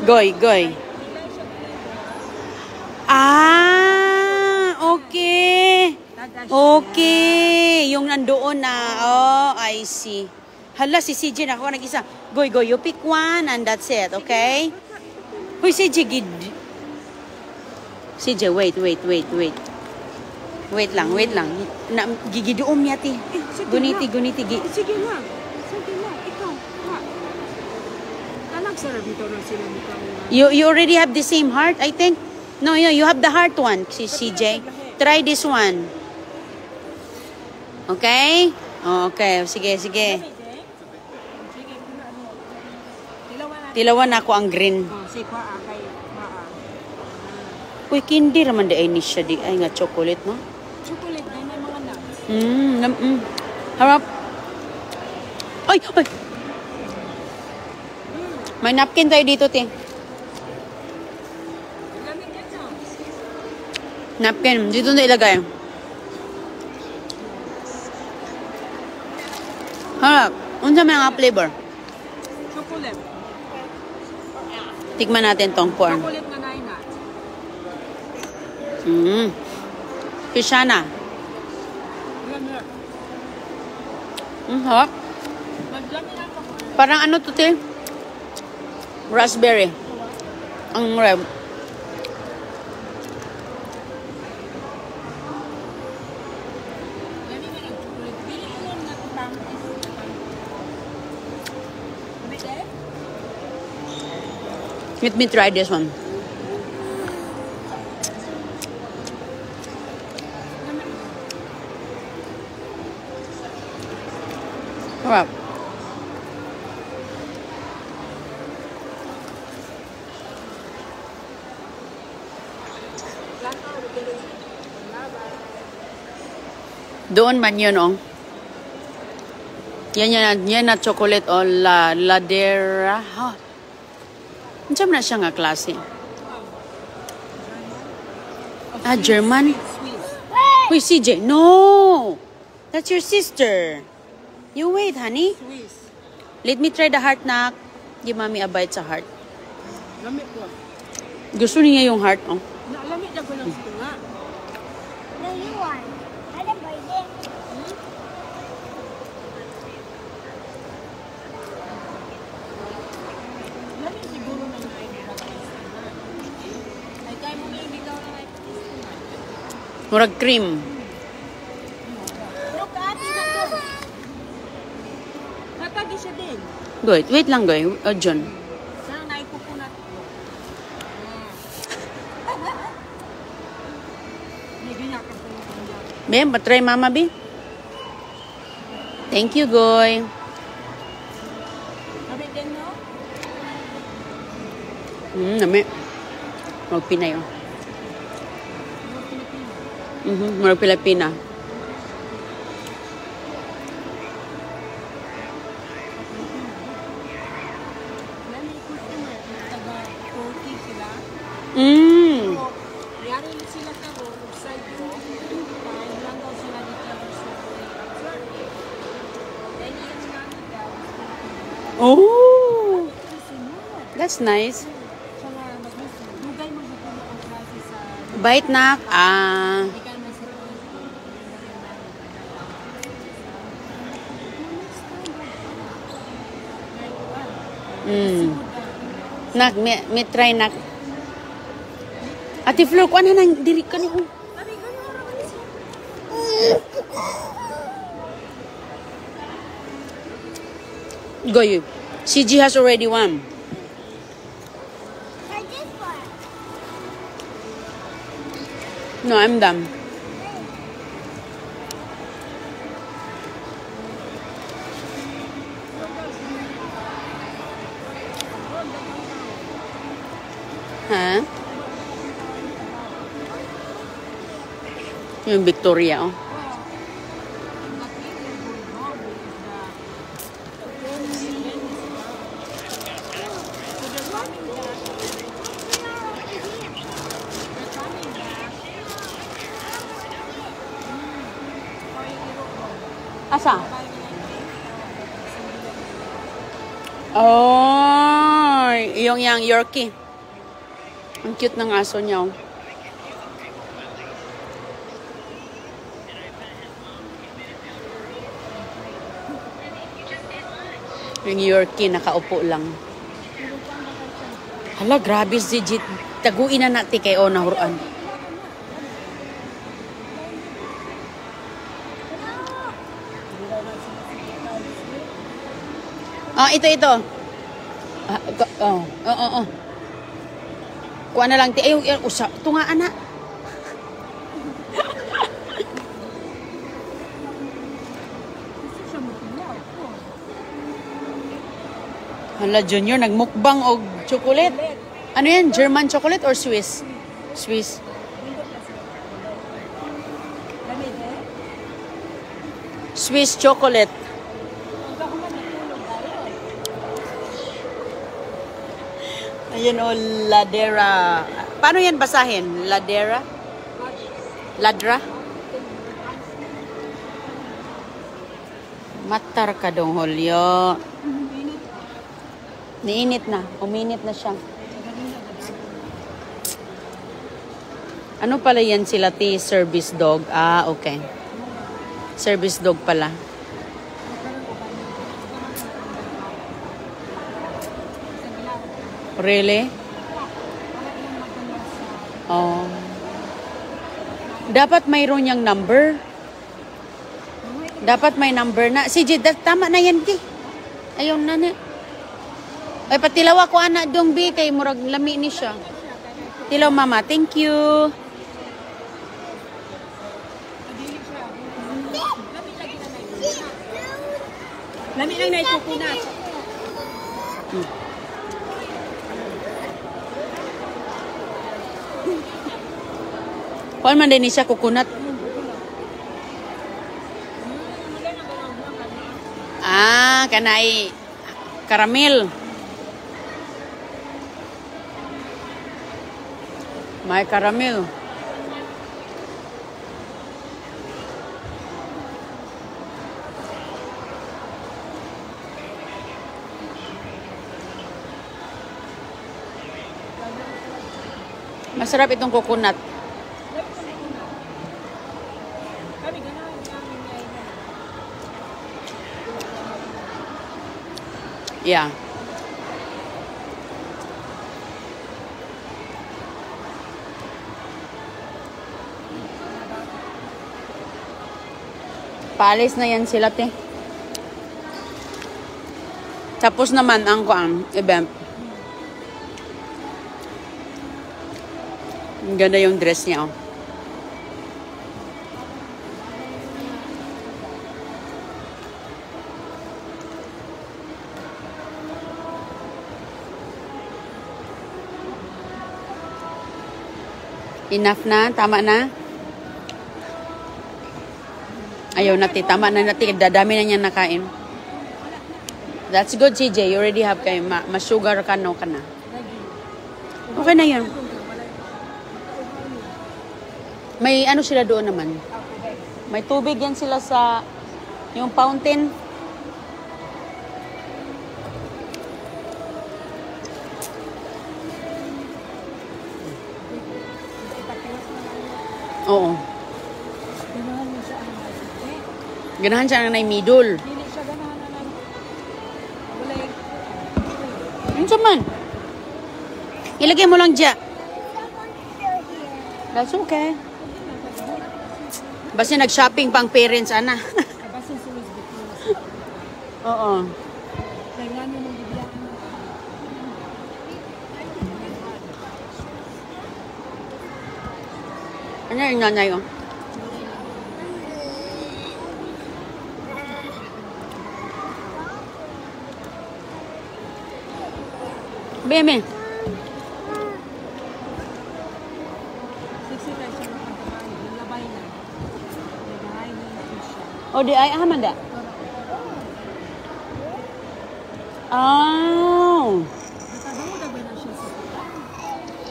Goy, goy. Ah, okay. Okay. Yung nandoon na. Oh, I see. Hala, si CJ na ako nag-isa. Goy, goy. You pick one and that's it, okay? Huy, CJ, gid. CJ, wait. Wait lang. Gigidoom niya, ti. Guniti. Sige lang. Ikaw. Sarap dito na sila You already have the same heart, I think. No, you have the heart one, CJ. Try this one. Okay? Oh, okay, sige. Tilawan ako ang green. Uy, kindi raman di ay ni siya di ay nga chocolate, no? Chocolate ay may mga nuts. Harap. Ay. May napkin tayo dito, te. Napkin. Dito na ilagay. Harap. Unsa may nga flavor? Chocolate. Tikman natin tong corn. Chocolate nga na ina. Kishana. Harap. Parang ano to, te? Raspberry. Ang red. Let me try this one. Harap. Doon man yun, oh. Yan na chocolate, oh. Ladera. Oh. Diyan na siya nga klase. German? Uy, CJ. No! That's your sister. You wait, honey. Let me try the heart, nak. Give mommy a bite sa heart. Lamit ko. Gusto niya yung heart, oh. Lamit na ko lang ito nga. No, you want. Ada birthday. Lamit siguro na nga ay kaya mo nga yung bitaw na like Murag cream. Look at it. Matagi siya din. Wait lang, goy. John. Saan naikukunat ko? Hindi ganyan ka po. Be, patry mama, be. Thank you, goy. Lamit din, no? Nami. Murag Pinay, oh. Murag Pilipina. Yari sila ka ro, side ko. Kaya lang daw sila dito sa Oh! That's nice. Dugay mo dito ang klase sa Bite, nak. Nak, may try, nak. Ate Flor, kung ano nang diri ka niyo? Goy, CG has already won. I did one. No, I'm done. Ha? Yung Victoria, oh. Asa? Oh, yung Yorkie. Ang cute ng aso niya. Oh. Yung Yorkie, nakaupo lang. Hala, grabe si Jit. Taguin na natin kay O nahuruan. Ah, ito. Oh. Kuha na lang. Ayun, usa. Ito nga, anak. Hala, Junior, nagmukbang og chocolate. Ano yan? German chocolate or Swiss? Swiss. Swiss chocolate. Ayan o, Ladera. Paano yan basahin? Ladera? Ladra? Matar ka dong, Julio. Niinit na. Uminit na siya. Ano pala yan sila, T? Service dog. Ah, okay. Service dog pala. Really? Oh. Dapat mayroon niyang number. Dapat may number na. Si Jid, tama na yan, T. Ayaw na na. Ay, patilaw ako, anak, dong, B. Kay murag lami ni siya. Tilaw, mama. Thank you. Lami lang na ikukunat. Kuan man din siya kukunat. Ah, kanay karamel. May karamel. Masarap itong coconut. Yeah. Paalis na yan sila, te. Tapos naman ang event. Ang ganda yung dress niya, oh. Enough na? Tama na? Ayaw natin. Tama na natin. Dadami na niya nakain. That's good, CJ. You already have kayo. Ma-sugar ka, no ka na. Okay na yun. May ano sila doon naman. May tubig yan sila sa yung fountain. Oo. Ganahan siya na middle. Hindi siya ganahan na lang. Walay. Ano siya man? Ilagay mo lang dyan. That's okay. Basta nag-shopping pang parents, ana. Basta si Luis Betul. Oo. Kaya nga nung bibiyaan mo. Ano yung nanay, oh? Beme. Siksi tayo siya magpapakain. Yung labay na. Labay na yung siya. O, di ay Amanda. Oh. Natabaw na ba siya sa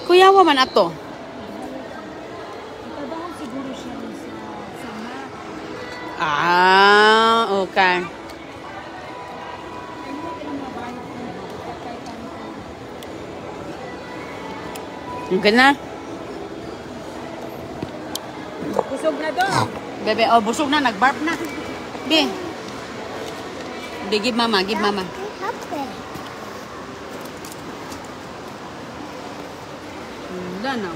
Kuyawa man ato. natabaw siguro siya sa mat. Ah, okay. Okay na? Busog na dong. Bebe, oh, busog na. Nag-barf na. Be. Be, give mama. Give mama. Happy. Wala na.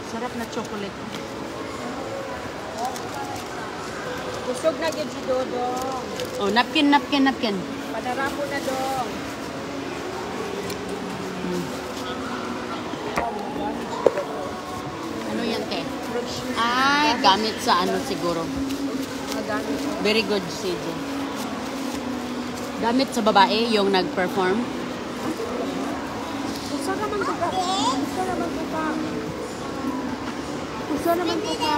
Sarap na chocolate. Busog na gid si Dodong. Oh, napkin. Padarapo na dong. Ano yan, te? Ay, gamit sa ano siguro. Magamit. Very good, CJ. Gamit sa babae, yung nag-perform. Usa naman ko ka. Usa naman ko ka. Usa naman ko ka.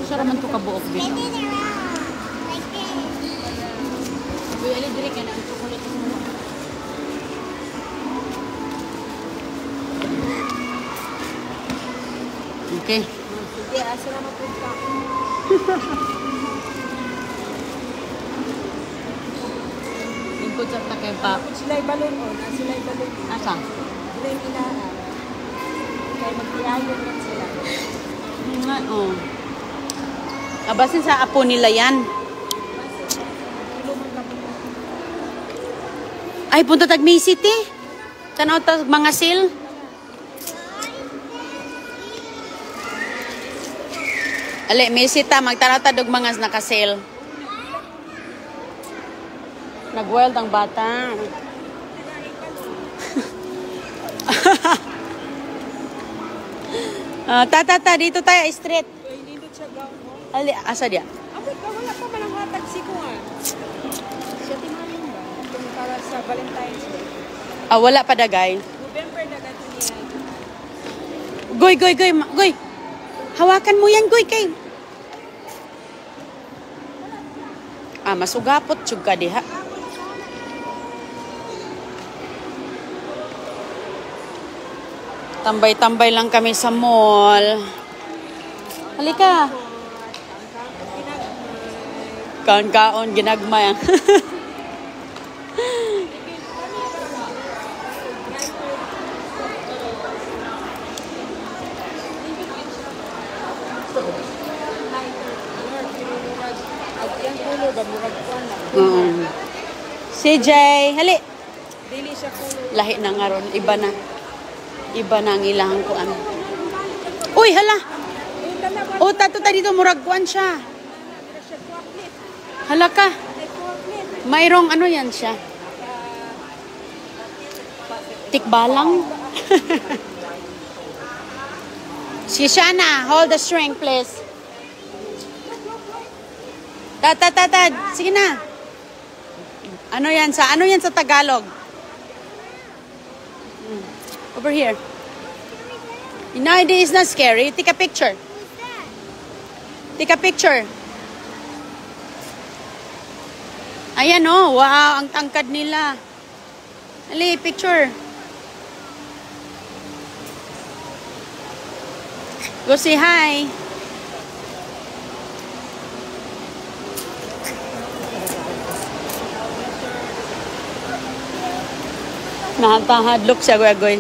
Siya naman to kabuok dito. Spin it around. Like this. Uy, ali, dire ka na. Ang chocolate mo. Okay. Sige, asa naman ko ka. Lingkod sa takay pa. Sila'y balon o. Sila'y balon. Asa? Sila'y inaan. Kaya magtiayon lang sila. Nga, oh. Abasin sa apo nila yan. Ay, punta tag May City. Tanaw tag mga sale. Ali, May City, magtanaw tag mga naka-sale. Nag-wild ang bata. Tata, dito tayo, straight. Hindi siya gown mo. Ali, asa dia? Abot ka, wala pa man ang hatag si Kuan. Siya timanin ba? Kung para sa Valentine's Day. Wala pa dagay. November na gato niya. Goy. Hawakan mo yan, Goy, kay. Masugapot, tsug ka diha. Tambay-tambay lang kami sa mall. Halika. Kaon-kaon, ginagmay. CJ, hali. Dili siya kulo. Lahi na nga ron, iba na. Iba na ang ilahang kuan. Uy, hala. O, tato dito, murag kuan siya. Hala ka. Mayroong ano yan siya? Tikbalang. Si Shana, hold the string, please. Tad. Sige na. Ano yan sa Tagalog? Over here. No, it is not scary. Take a picture. Take a picture. Ayan oh, wow, ang tangkad nila. Ali, picture. Go say hi. Nahadlok siya, goy.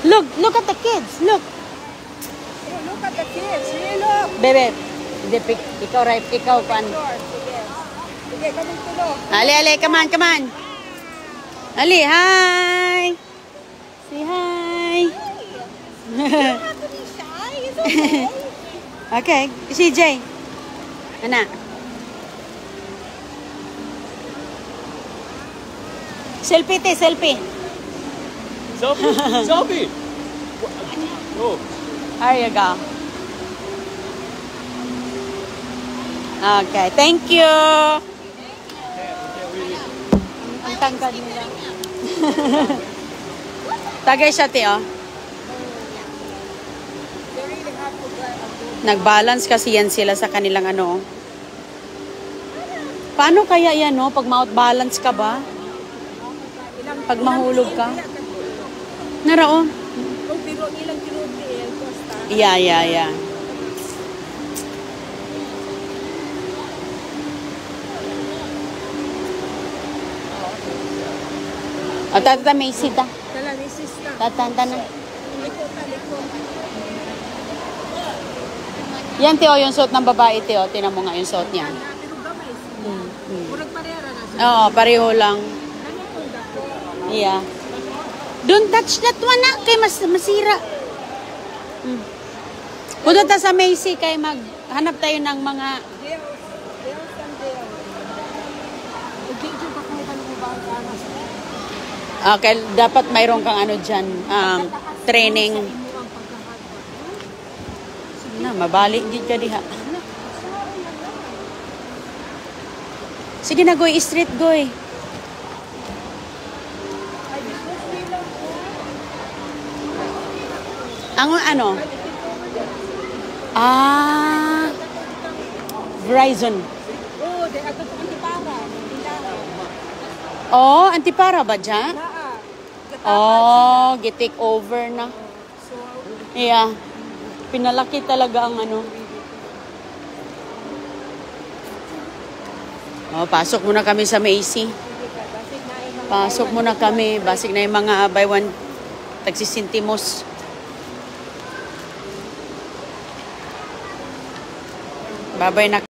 Look at the kids. Look. Look at the kids. Really look. Bebe, ikaw right, ikaw pan. Sige, kaming tulo. Ali, come on. Ali, hi. Say hi. You don't have to be shy. It's okay. Okay, CJ. Anak. Selfie. Selfie! Oh. There you go. Okay, thank you. Ang tangkad nila. Tagay siya, te, oh. Nag-balance kasi yan sila sa kanilang ano. Paano kaya yan, no? Pag mouth-balance ka ba? Pag mahulog ka? Naraon? Kung biro nilang kinuti, Costa. Yeah. O, tata Macy ta. Tala ni sister. Tatanta na. Liko ta, liko. Yan, Teo, yung suot ng babae, Teo. Tinan mo nga yung suot niya. Pero gamay. Mm. Murag parera na siya. Oo, pareho lang. Ano kung dako? Yeah. Don't touch that one, na. Kay masira. Punta ta sa Macy, kay maghanap tayo ng mga... Deals and deals. Ugigil ka kung ano ba ang ganas. Okay, dapat mayroon kang ano dyan, training. Na, mabalik din ka diha. Sige na, Goy. Street, Goy. Ang ano? Verizon. Oo, di ato sa antipara. Oh, antipara ba dyan? Naa. Oh, get-take over na. Yeah. Pinalaki talaga ang ano. Oh, pasok muna kami sa Macy. Pasok muna kami. Basig na yung mga buy one tagsisintimos. Babay na.